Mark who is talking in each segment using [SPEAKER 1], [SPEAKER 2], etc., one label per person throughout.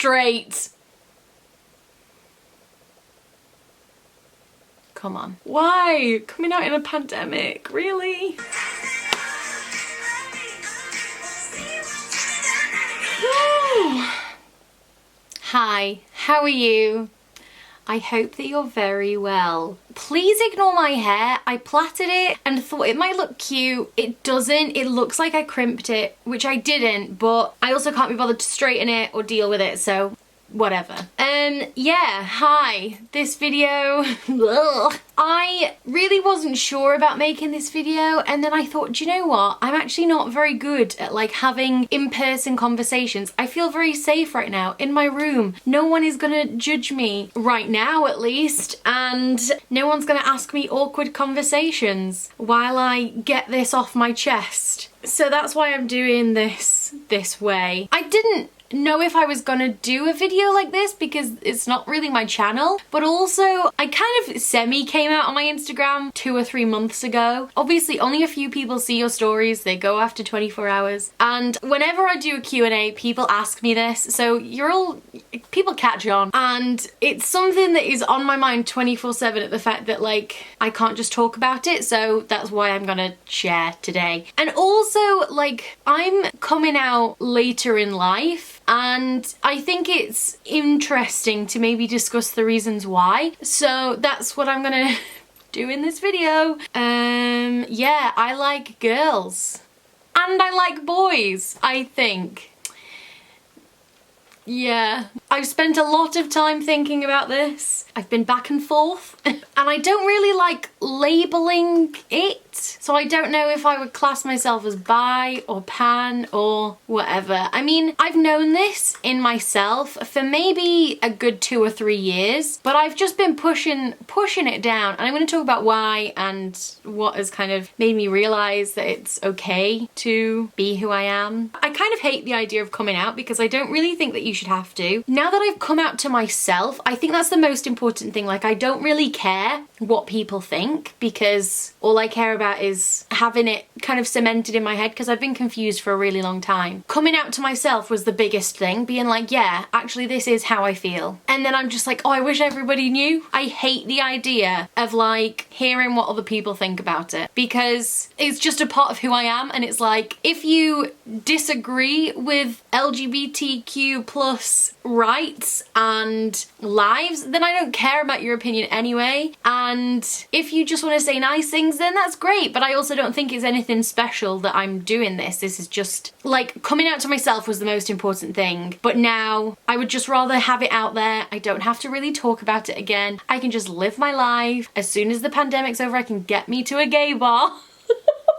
[SPEAKER 1] straight. Come on. Why? Coming out in a pandemic, really? Hi, how are you? I hope that you're very well. Please ignore my hair. I plaited it and thought it might look cute. It doesn't. It looks like I crimped it, which I didn't, but I also can't be bothered to straighten it or deal with it, so whatever. Yeah, hi. This video, I really wasn't sure about making this video, and then I thought, do you know what? I'm actually not very good at like having in-person conversations. I feel very safe right now in my room. No one is gonna judge me right now, at least, and no one's gonna ask me awkward conversations while I get this off my chest. So that's why I'm doing this way. I didn't know if I was gonna do a video like this because it's not really my channel, but also I kind of semi came out on my Instagram 2 or 3 months ago. Obviously only a few people see your stories, they go after 24 hours, and whenever I do a Q&A people ask me this, so people catch on, and it's something that is on my mind 24/7 at the fact that like I can't just talk about it, so that's why I'm gonna share today. And also like I'm coming out later in life, and I think it's interesting to maybe discuss the reasons why. So that's what I'm gonna do in this video. Yeah, I like girls. And I like boys, I think. Yeah. I've spent a lot of time thinking about this. I've been back and forth. And I don't really like labeling it. So I don't know if I would class myself as bi or pan or whatever. I mean, I've known this in myself for maybe a good 2 or 3 years, but I've just been pushing it down. And I'm going to talk about why and what has kind of made me realize that it's okay to be who I am. I kind of hate the idea of coming out because I don't really think that you should have to. Now that I've come out to myself, I think that's the most important thing. Like, I don't really care what people think because all I care about is having it kind of cemented in my head because I've been confused for a really long time. Coming out to myself was the biggest thing, being like, yeah, actually this is how I feel. And then I'm just like, oh, I wish everybody knew. I hate the idea of like hearing what other people think about it because it's just a part of who I am, and it's like, if you disagree with LGBTQ plus rights and lives, then I don't care about your opinion anyway. And if you just want to say nice things, then that's great, but I also don't think it's anything special that I'm doing this. This is just like, coming out to myself was the most important thing, but now I would just rather have it out there. I don't have to really talk about it again. I can just live my life. As soon as the pandemic's over, I can get me to a gay bar.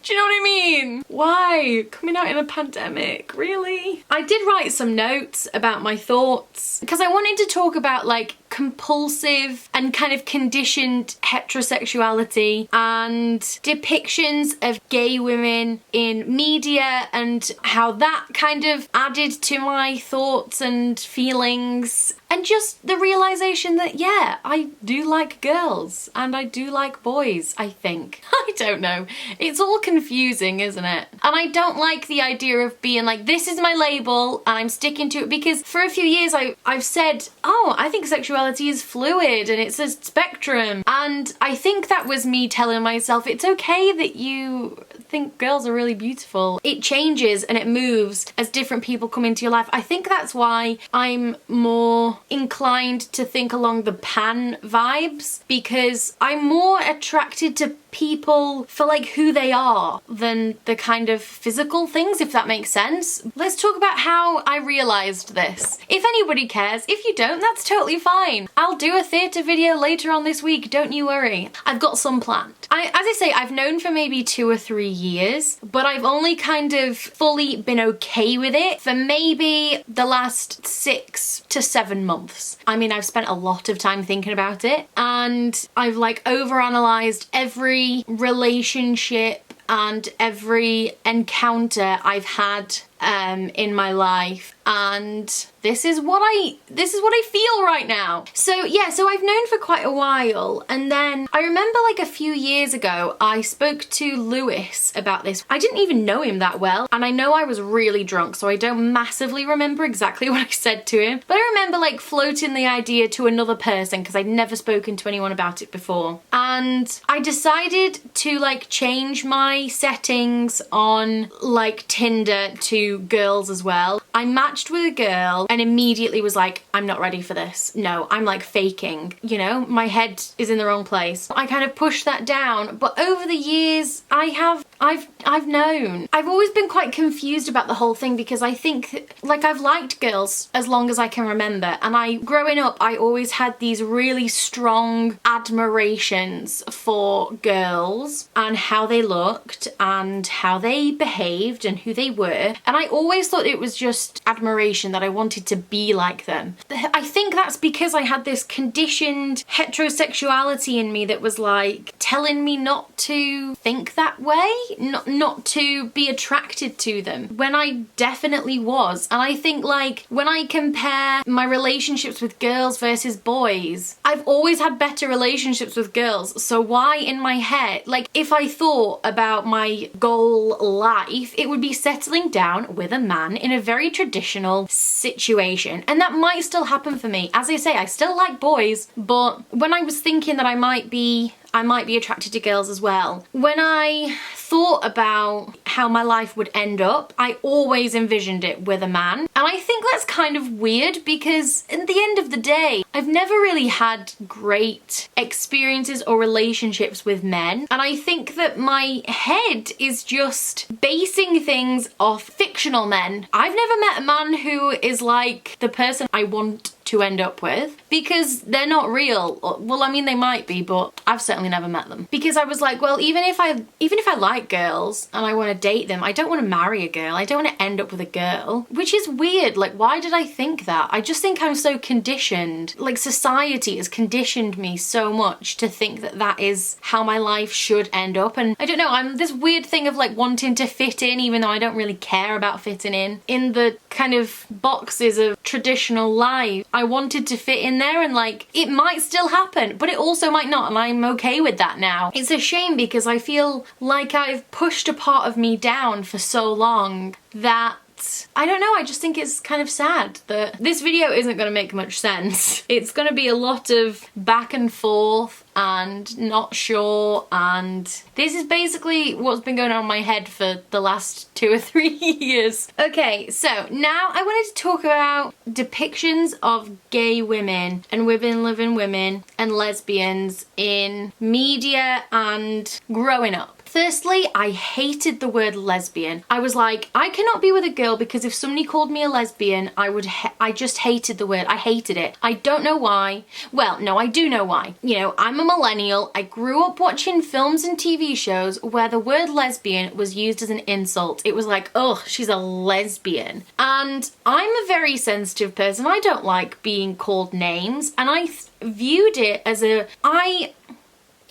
[SPEAKER 1] Do you know what I mean? Why? Coming out in a pandemic, really? I did write some notes about my thoughts because I wanted to talk about like compulsive and kind of conditioned heterosexuality and depictions of gay women in media and how that kind of added to my thoughts and feelings, and just the realization that, yeah, I do like girls and I do like boys, I think. I don't know. It's all confusing, isn't it? And I don't like the idea of being like, this is my label and I'm sticking to it, because for a few years I've said, oh, I think sexuality is fluid and it's a spectrum. And I think that was me telling myself, it's okay that you think girls are really beautiful. It changes and it moves as different people come into your life. I think that's why I'm more inclined to think along the pan vibes, because I'm more attracted to people for like who they are than the kind of physical things, if that makes sense. Let's talk about how I realized this. If anybody cares, if you don't, that's totally fine. I'll do a theatre video later on this week, don't you worry. I've got some planned. As I say, I've known for maybe 2 or 3 years, but I've only kind of fully been okay with it for maybe the last 6 to 7 months. I mean, I've spent a lot of time thinking about it, and I've like overanalyzed every relationship and every encounter I've had in my life, and this is what I feel right now. So yeah, so I've known for quite a while, and then I remember like a few years ago I spoke to Lewis about this. I didn't even know him that well, and I know I was really drunk, so I don't massively remember exactly what I said to him, but I remember like floating the idea to another person because I'd never spoken to anyone about it before, and I decided to like change my settings on like Tinder to girls as well. I matched with a girl and immediately was like, I'm not ready for this. No, I'm like faking, you know, my head is in the wrong place. I kind of pushed that down, but over the years I've known. I've always been quite confused about the whole thing because I think like I've liked girls as long as I can remember, and growing up I always had these really strong admirations for girls and how they looked and how they behaved and who they were, and I always thought it was just admiration, that I wanted to be like them. I think that's because I had this conditioned heterosexuality in me that was like telling me not to think that way, not to be attracted to them, when I definitely was. And I think like when I compare my relationships with girls versus boys, I've always had better relationships with girls, so why in my head, like if I thought about my goal life, it would be settling down with a man in a very traditional situation, and that might still happen for me. As I say, I still like boys, but when I was thinking that I might be attracted to girls as well, when I thought about how my life would end up, I always envisioned it with a man. And I think that's kind of weird because at the end of the day, I've never really had great experiences or relationships with men. And I think that my head is just basing things off fictional men. I've never met a man who is like the person I want to end up with, because they're not real. Well, I mean, they might be, but I've certainly never met them. Because I was like, well, even if I like girls and I want to date them, I don't want to marry a girl. I don't want to end up with a girl, which is weird. Like, why did I think that? I just think I'm so conditioned. Like, society has conditioned me so much to think that that is how my life should end up. And I don't know, I'm this weird thing of like wanting to fit in, even though I don't really care about fitting in the kind of boxes of traditional life. I wanted to fit in there, and like it might still happen, but it also might not, and I'm okay with that now. It's a shame because I feel like I've pushed a part of me down for so long that I don't know, I just think it's kind of sad that this video isn't going to make much sense. It's going to be a lot of back and forth and not sure, and this is basically what's been going on in my head for the last 2 or 3 years. Okay, so now I wanted to talk about depictions of gay women and women living women and lesbians in media and growing up. Firstly, I hated the word lesbian. I was like, I cannot be with a girl because if somebody called me a lesbian, I just hated the word. I hated it. I don't know why. Well, no, I do know why. You know, I'm a millennial. I grew up watching films and TV shows where the word lesbian was used as an insult. It was like, oh, she's a lesbian. And I'm a very sensitive person. I don't like being called names, and I viewed it as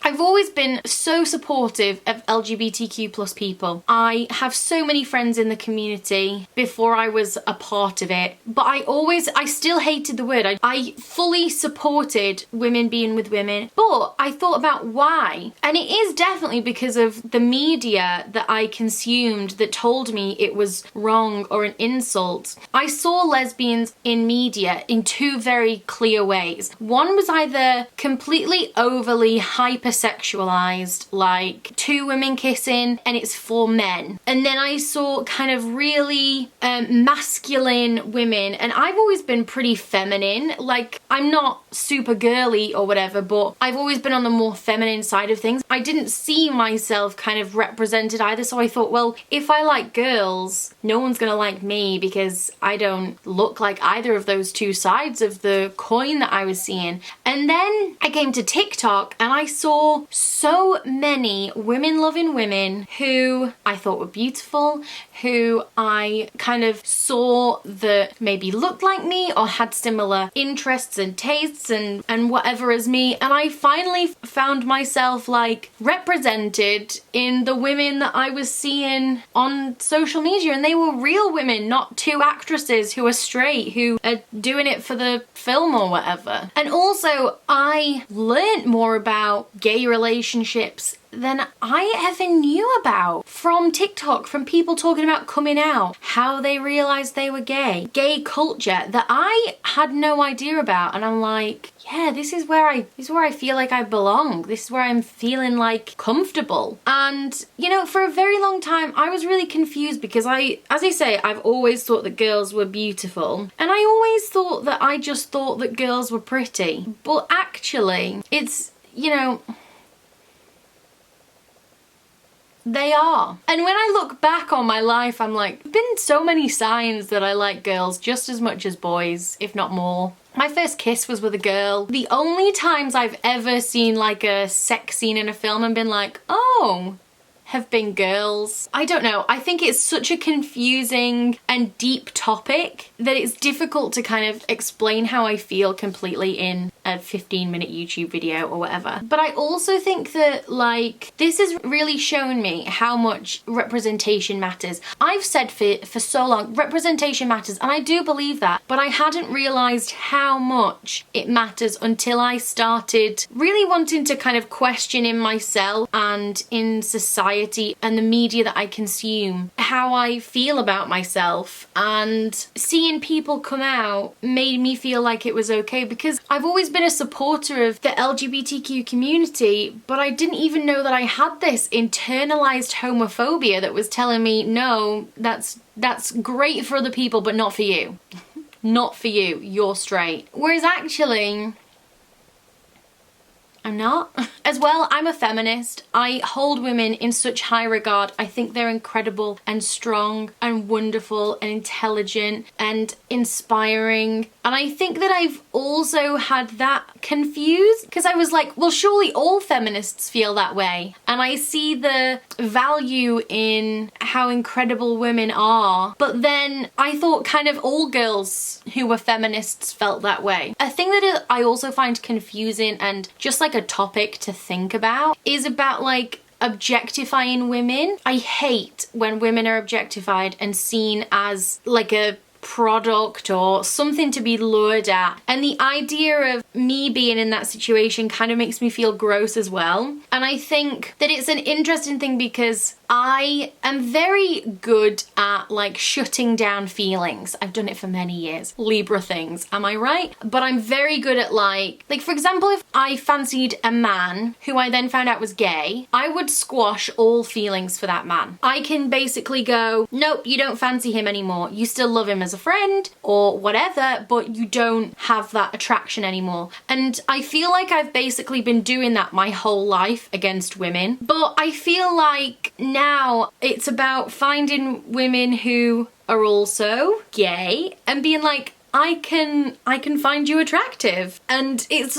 [SPEAKER 1] I've always been so supportive of LGBTQ plus people. I have so many friends in the community before I was a part of it, but I still hated the word. I fully supported women being with women, but I thought about why. And it is definitely because of the media that I consumed that told me it was wrong or an insult. I saw lesbians in media in 2 very clear ways. One was either completely overly hypersexualized, like 2 women kissing and it's for men. And then I saw kind of really masculine women, and I've always been pretty feminine. Like, I'm not super girly or whatever, but I've always been on the more feminine side of things. I didn't see myself kind of represented either, so I thought, well, if I like girls, no one's gonna like me because I don't look like either of those 2 sides of the coin that I was seeing. And then I came to TikTok and I saw saw so many women-loving women who I thought were beautiful, who I kind of saw that maybe looked like me or had similar interests and tastes and whatever as me, and I finally found myself like represented in the women that I was seeing on social media, and they were real women, not two actresses who are straight, who are doing it for the film or whatever. And also, I learned more about gay relationships than I ever knew about from TikTok, from people talking about coming out, how they realized they were gay culture that I had no idea about. And I'm like, yeah, this is where I feel like I belong. This is where I'm feeling like comfortable. And you know, for a very long time I was really confused because as I say, I've always thought that girls were beautiful, and I always thought that I just thought that girls were pretty. But actually, it's, you know, they are. And when I look back on my life, I'm like, there's been so many signs that I like girls just as much as boys, if not more. My first kiss was with a girl. The only times I've ever seen like a sex scene in a film and been like, oh, have been girls. I don't know. I think it's such a confusing and deep topic that it's difficult to kind of explain how I feel completely in a 15-minute YouTube video or whatever. But I also think that like this has really shown me how much representation matters. I've said for so long, representation matters, and I do believe that, but I hadn't realized how much it matters until I started really wanting to kind of question in myself and in society and the media that I consume how I feel about myself, and seeing people come out made me feel like it was okay, because I've always been a supporter of the LGBTQ community, but I didn't even know that I had this internalized homophobia that was telling me, no, that's great for other people but not for you. Not for you, you're straight. Whereas actually, I'm not. As well, I'm a feminist. I hold women in such high regard. I think they're incredible and strong and wonderful and intelligent and inspiring. And I think that I've also had that confused because I was like, well, surely all feminists feel that way. And I see the value in how incredible women are. But then I thought kind of all girls who were feminists felt that way. A thing that I also find confusing and just like a topic to think about is about like objectifying women. I hate when women are objectified and seen as like a product or something to be lured at, and the idea of me being in that situation kind of makes me feel gross as well. And I think that it's an interesting thing because I am very good at like shutting down feelings. I've done it for many years. Libra things, am I right? But I'm very good at like for example, if I fancied a man who I then found out was gay, I would squash all feelings for that man. I can basically go, nope, you don't fancy him anymore. You still love him as a friend or whatever, but you don't have that attraction anymore. And I feel like I've basically been doing that my whole life against women. But I feel like now it's about finding women who are also gay and being like, I can find you attractive. And it's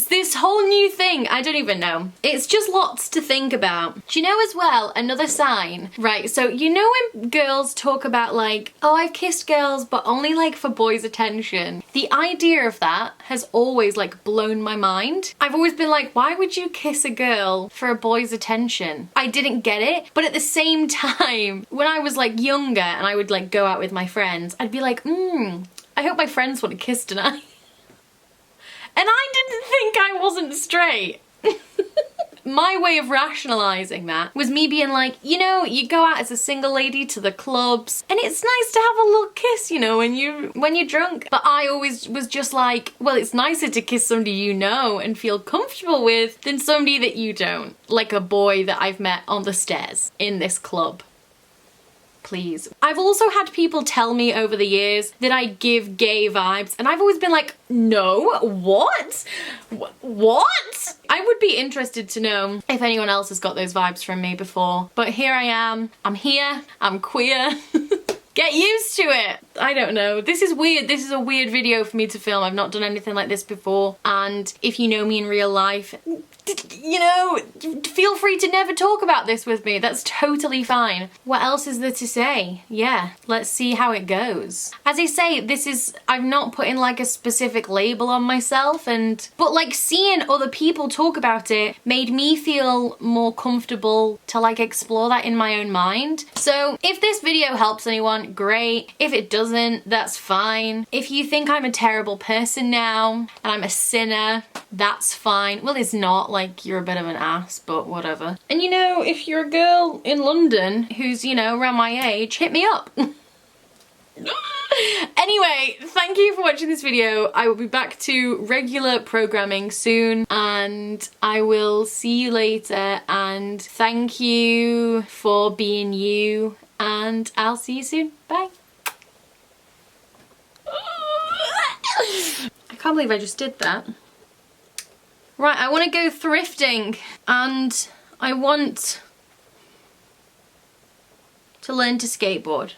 [SPEAKER 1] this whole new thing. I don't even know. It's just lots to think about. Do you know as well, another sign, right? So you know when girls talk about like, oh, I've kissed girls, but only like for boys' attention. The idea of that has always like blown my mind. I've always been like, why would you kiss a girl for a boy's attention? I didn't get it. But at the same time, when I was like younger and I would like go out with my friends, I'd be like, I hope my friends want to kiss tonight. And I didn't think I wasn't straight. My way of rationalizing that was me being like, you know, you go out as a single lady to the clubs and it's nice to have a little kiss, you know, when you're drunk. But I always was just like, well, it's nicer to kiss somebody you know and feel comfortable with than somebody that you don't. Like a boy that I've met on the stairs in this club. Please. I've also had people tell me over the years that I give gay vibes, and I've always been like, no, what? What? I would be interested to know if anyone else has got those vibes from me before, but here I am. I'm here. I'm queer. Get used to it. I don't know. This is weird. This is a weird video for me to film. I've not done anything like this before, and if you know me in real life, you know, feel free to never talk about this with me. That's totally fine. What else is there to say? Yeah, let's see how it goes. As I say, I've not put in like a specific label on myself, but like seeing other people talk about it made me feel more comfortable to like explore that in my own mind. So if this video helps anyone, great. If it doesn't, that's fine. If you think I'm a terrible person now and I'm a sinner, that's fine. Well, it's not, like, you're a bit of an ass, but whatever. And you know, if you're a girl in London who's, you know, around my age, hit me up. Anyway, thank you for watching this video. I will be back to regular programming soon, and I will see you later, and thank you for being you, and I'll see you soon. Bye. I can't believe I just did that. Right, I want to go thrifting, and I want to learn to skateboard.